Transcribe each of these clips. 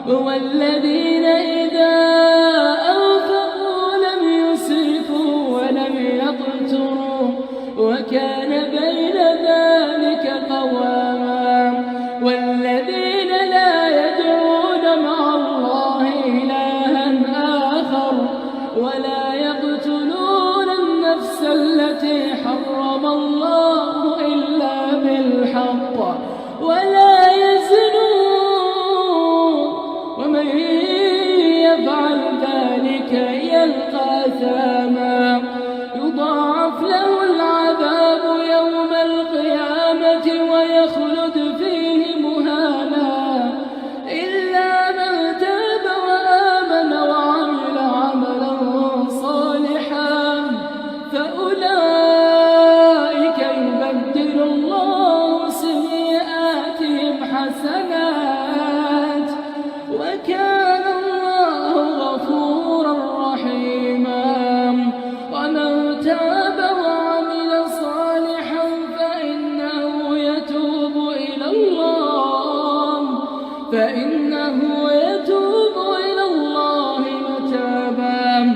والذين إذا أنفقوا لم يسرفوا ولم يقتروا وكان بين ذلك قواما والذين لا يدعون مع الله إلها آخر ولا يقتلون النفس التي حرم الله إلا بالحق ولا يزنون ومن يفعل ذلك يلقى أثاما يضاعف له العذاب يوم القيامة ويخلد فيه مهانا إلا من تاب وآمن وعمل عملا صالحا فأولئك يبدل الله سيئاتهم حسنات وكان الله غفورا رحيما ومن تاب وعمل صالحا فإنه يتوب إلى الله متابا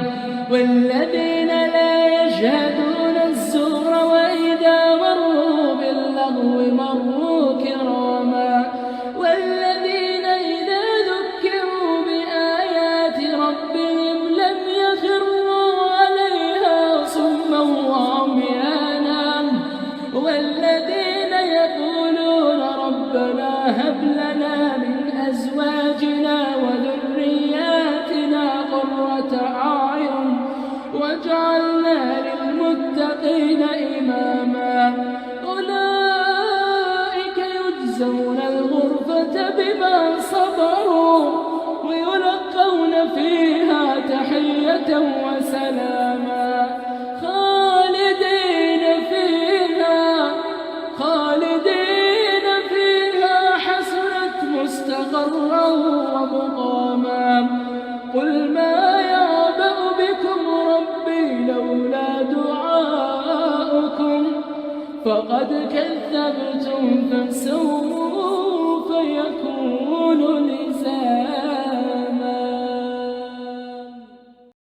والذين لا يشهدون الزور وإذا مروا باللغو مروا كراما والذين إذا ذكروا بآيات ربهم لم يخروا عليها صما وعميانا والذين يقولون ربنا هب لنا من أزواجنا وذرياتنا قرة أعين واجعلنا للمتقين إماما أولئك يجزون الغرفة بما صبروا ويلقون فيها تحية وسلاما خالدين فيها حسنت مستقرا ومقاما قل ما يعبأ بكم ربي لولا دعاؤكم فقد كذبتم فسوف يكون لزاما.